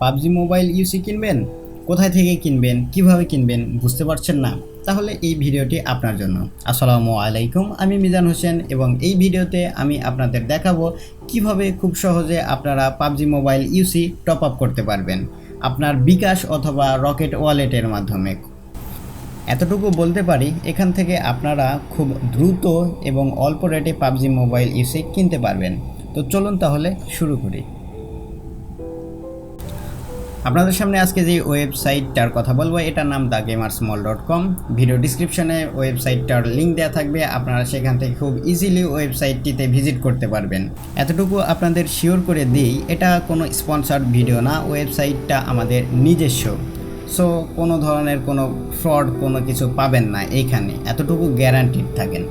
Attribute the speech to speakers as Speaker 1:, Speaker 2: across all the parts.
Speaker 1: PUBG mobile ইউসি কিনবেন, কোথায় থেকে কিনবেন, কিভাবে কিনবেন বুঝতে পারছেন না? তাহলে এই ভিডিওটি আপনার জন্য। আসসালামু আলাইকুম, আমি মিজান হোসেন এবং এই ভিডিওতে আমি আপনাদের দেখাবো কিভাবে খুব সহজে আপনারা পাবজি মোবাইল ইউসি টপ আপ করতে পারবেন আপনার বিকাশ অথবা রকেট ওয়ালেটের মাধ্যমে। এতটুকু বলতে পারি, এখান থেকে আপনারা খুব দ্রুত এবং অল্প রেটে পাবজি মোবাইল ইউসি কিনতে পারবেন। তো চলুন তাহলে শুরু করি। আপনাদের সামনে আজকে যে ওয়েবসাইটটার কথা বলবো এটার নাম thegamersmall.com। ভিডিও ডিসক্রিপশনে ওয়েবসাইটটার লিঙ্ক দেওয়া থাকবে, আপনারা সেখান থেকে খুব ইজিলি ওয়েবসাইটটিতে ভিজিট করতে পারবেন। এতটুকু আপনাদের শিওর করে দিই, এটা কোনো স্পন্সর্ড ভিডিও না, ওয়েবসাইটটা আমাদের নিজস্ব। সো কোনো ধরনের কোনো ফ্রড কোনো কিছু পাবেন না এইখানে, এতটুকু গ্যারান্টিড থাকেন।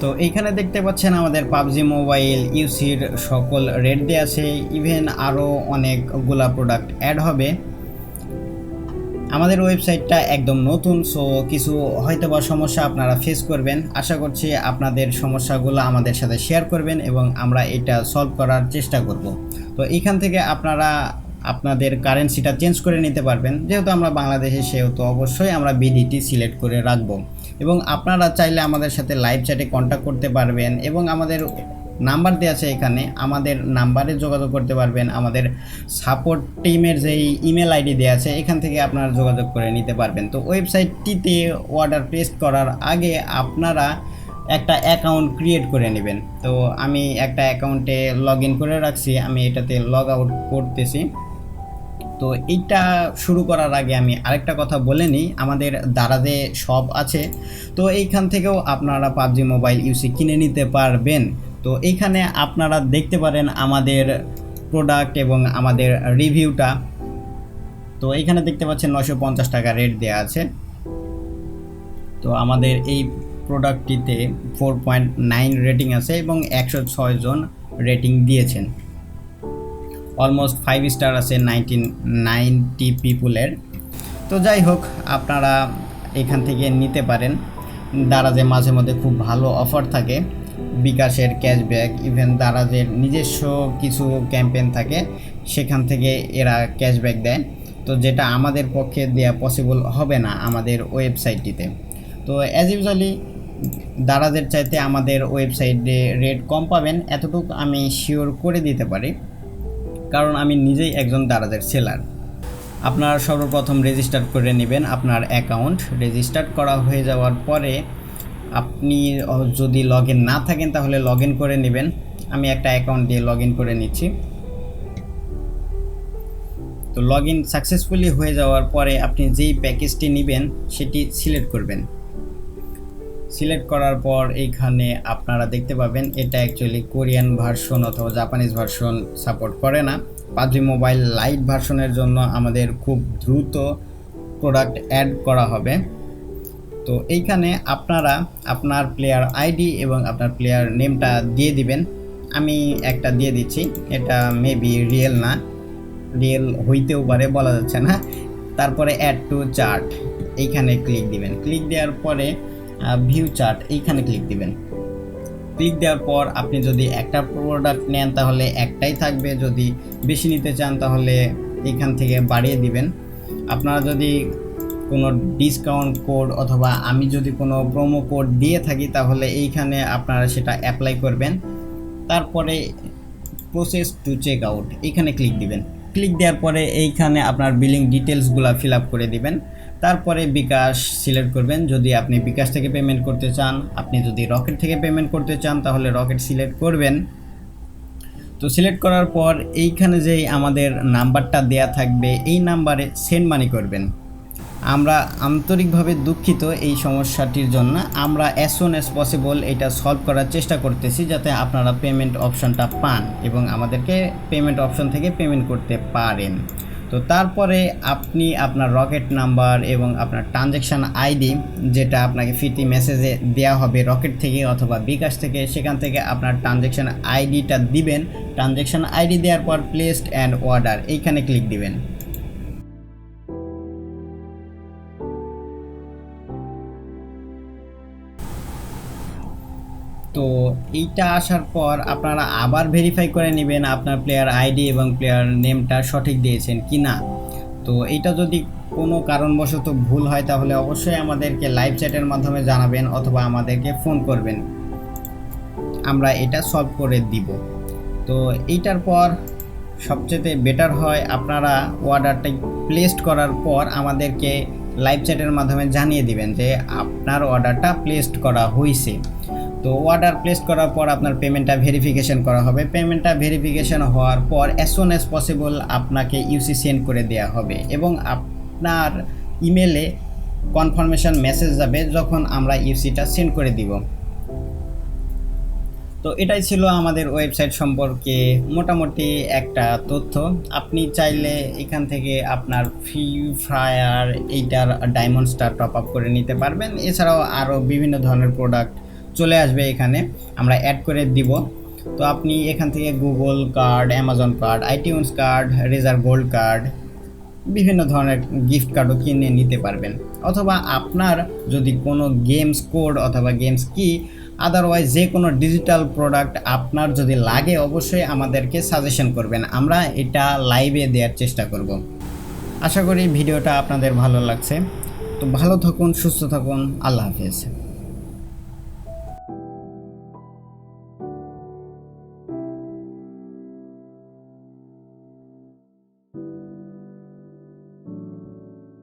Speaker 1: তো এইখানে দেখতে পাচ্ছেন আমাদের পাবজি মোবাইল ইউসির সকল রেট দেওয়া আছে, ইভেন আরও অনেকগুলা প্রোডাক্ট অ্যাড হবে। আমাদের ওয়েবসাইটটা একদম নতুন, সো কিছু হয়তোবা সমস্যা আপনারা ফেস করবেন। আশা করছি আপনাদের সমস্যাগুলো আমাদের সাথে শেয়ার করবেন এবং আমরা এটা সলভ করার চেষ্টা করব। তো এইখান থেকে আপনারা আপনাদের কারেন্সিটা চেঞ্জ করে নিতে পারবেন। যেহেতু আমরা বাংলাদেশে, সেহেতু অবশ্যই আমরা বিডিটি সিলেক্ট করে রাখবো এবং আপনারা চাইলে আমাদের সাথে লাইভ চ্যাটে কন্ট্যাক্ট করতে পারবেন এবং আমাদের নাম্বার দেওয়া আছে এখানে, আমাদের নাম্বারে যোগাযোগ করতে পারবেন। আমাদের সাপোর্ট টিমের যেই ইমেল আইডি দেওয়া আছে এখান থেকে আপনারা যোগাযোগ করে নিতে পারবেন। তো ওয়েবসাইটটিতে অর্ডার প্লেস করার আগে আপনারা একটা অ্যাকাউন্ট ক্রিয়েট করে নেবেন। তো আমি একটা অ্যাকাউন্টে লগ ইন করে রাখছি, আমি এটাতে লগ আউট করতেছি। তো এইটা শুরু করার আগে আমি আরেকটা কথা বলে নিই, আমাদের দারাজে শপ আছে, তো এইখান থেকেও আপনারা পাবজি মোবাইল ইউসি কিনে নিতে পারবেন। তো এইখানে আপনারা দেখতে পারেন আমাদের প্রোডাক্ট এবং আমাদের রিভিউটা। তো এইখানে দেখতে পাচ্ছেন 950 টাকা রেট দেওয়া আছে। তো আমাদের এই প্রোডাক্টটিতে 4.9 রেটিং আছে এবং 106 জন রেটিং দিয়েছেন। অলমোস্ট 5 স্টার আছে 90 পিপুলের। তো যাই হোক, আপনারা এখান থেকে নিতে পারেন। দারাজে মাঝে মধ্যে খুব ভালো অফার থাকে, বিকাশের ক্যাশব্যাক, ইভেন দারাজের নিজস্ব কিছু ক্যাম্পেইন থাকে, সেখান থেকে এরা ক্যাশব্যাক দেয়। তো যেটা আমাদের পক্ষে দেওয়া পসিবল হবে না আমাদের ওয়েবসাইটটিতে। তো অ্যাজ ইউজুয়ালি দারাজের চাইতে আমাদের ওয়েবসাইটে রেট কম পাবেন, এতটুকু আমি শিওর করে দিতে পারি, কারণ আমি নিজেই একজন দারাজের সেলার। আপনার সর্বপ্রথম রেজিস্টার করে নেবেন আপনার অ্যাকাউন্ট। রেজিস্টার করা হয়ে যাওয়ার পরে আপনি যদি লগ ইন না থাকেন তাহলে লগ ইন করে নেবেন। আমি একটা অ্যাকাউন্ট দিয়ে লগ ইন করে নিচ্ছি। তো লগ ইন সাকসেসফুলি হয়ে যাওয়ার পরে আপনি যেই প্যাকেজটি নেবেন সেটি সিলেক্ট করবেন। সিলেক্ট করার পর এইখানে আপনারা দেখতে পাবেন এটা অ্যাকচুয়ালি কোরিয়ান ভার্সন অথবা জাপানিজ ভার্সন সাপোর্ট করে না। পাবজি মোবাইল লাইট ভার্সনের জন্য আমাদের খুব দ্রুত প্রোডাক্ট অ্যাড করা হবে। তো এইখানে আপনারা আপনার প্লেয়ার আইডি এবং আপনার প্লেয়ার নেমটা দিয়ে দিবেন। আমি একটা দিয়ে দিচ্ছি, এটা মেবি রিয়েল না, রিয়েল হইতেও পারে, বলা যাচ্ছে না। তারপরে অ্যাড টু চার্ট এইখানে ক্লিক দিবেন। ক্লিক দেওয়ার পরে ভিউ চার্ট এইখানে ক্লিক দিবেন। ক্লিক দেওয়ার পর আপনি যদি একটা প্রোডাক্ট নেন তাহলে একটাই থাকবে, যদি বেশি নিতে চান তাহলে এখান থেকে বাড়িয়ে দিবেন। আপনারা যদি কোনো ডিসকাউন্ট কোড অথবা আমি যদি কোনো প্রোমো কোড দিয়ে থাকি তাহলে এইখানে আপনারা সেটা অ্যাপ্লাই করবেন। তারপরে প্রসেস টু চেক আউট এইখানে ক্লিক দিবেন। ক্লিক দেওয়ার পরে এইখানে আপনার বিলিং ডিটেলসগুলো ফিল আপ করে দিবেন। তারপরে বিকাশ সিলেক্ট করবেন যদি আপনি বিকাশ থেকে পেমেন্ট করতে চান। আপনি যদি রকেট থেকে পেমেন্ট করতে চান তাহলে রকেট সিলেক্ট করবেন। তো সিলেক্ট করার পর এইখানে যেই আমাদের নাম্বারটা দেয়া থাকবে এই নাম্বারে সেন্ড মানি করবেন। আমরা আন্তরিকভাবে দুঃখিত এই সমস্যাটির জন্য, আমরা অ্যাজ সুন অ্যাজ পসিবল এটা সলভ করার চেষ্টা করতেছি যাতে আপনারা পেমেন্ট অপশনটা পান এবং আমাদেরকে পেমেন্ট অপশন থেকে পেমেন্ট করতে পারেন। তো তারপরে আপনি আপনার রকেট নাম্বার এবং আপনার ট্রানজ্যাকশান আইডি, যেটা আপনাকে ফ্রিতে মেসেজে দেওয়া হবে রকেট থেকে অথবা বিকাশ থেকে, সেখান থেকে আপনার ট্রানজ্যাকশান আইডিটা দিবেন। ট্রানজ্যাকশান আইডি দেওয়ার পর প্লেসড অ্যান্ড অর্ডার এইখানে ক্লিক দিবেন। তো তো এইটা আসার পর আপনারা আবার ভেরিফাই করে নেবেন আপনার প্লেয়ার আইডি এবং প্লেয়ার নেমটা সঠিক দিয়েছেন কি না। তো এইটা যদি কোনো কারণবশত ভুল হয় তাহলে অবশ্যই আমাদেরকে লাইভ চ্যাটের মাধ্যমে জানাবেন অথবা আমাদেরকে ফোন করবেন, আমরা এটা সলভ করে দিব। তো এইটার পর সবচেয়ে বেটার হয় আপনারা অর্ডারটা প্লেসড করার পর আমাদেরকে লাইভ চ্যাটের মাধ্যমে জানিয়ে দিবেন যে আপনার অর্ডারটা প্লেসড করা হয়েছে। তো অর্ডার প্লেস করার পর আপনার পেমেন্টটা ভেরিফিকেশন করা হবে। পেমেন্টটা ভেরিফিকেশন হওয়ার পর অ্যাজ সুন অ্যাজ পসিবল আপনাকে ইউসি সেন্ড করে দেওয়া হবে এবং আপনার ইমেলে কনফার্মেশন মেসেজ যাবে যখন আমরা ইউসিটা সেন্ড করে দিব। তো এটাই ছিল আমাদের ওয়েবসাইট সম্পর্কে মোটামুটি একটা তথ্য। আপনি চাইলে এখান থেকে আপনার ফ্রি ফায়ার এইটার ডায়মন্ড স্টার টপ আপ করে নিতে পারবেন। এছাড়াও আরও বিভিন্ন ধরনের প্রোডাক্ট চলে আসবে, এখানে আমরা অ্যাড করে দিব। তো আপনি এখান থেকে Google card, Amazon card, iTunes card, Razer gold card, বিভিন্ন ধরনের গিফট কার্ডও কিনে নিতে পারবেন। অথবা আপনার যদি কোনো গেমস কোড অথবা গেমস কি আদারওয়াইজ যে কোনো ডিজিটাল প্রোডাক্ট আপনার যদি লাগে অবশ্যই আমাদেরকে সাজেশন করবেন, আমরা এটা লাইভে দেওয়ার চেষ্টা করব। আশা করি ভিডিওটা আপনাদের ভালো লাগছে। তো ভালো থাকুন, সুস্থ থাকুন, আল্লাহ হাফেজ।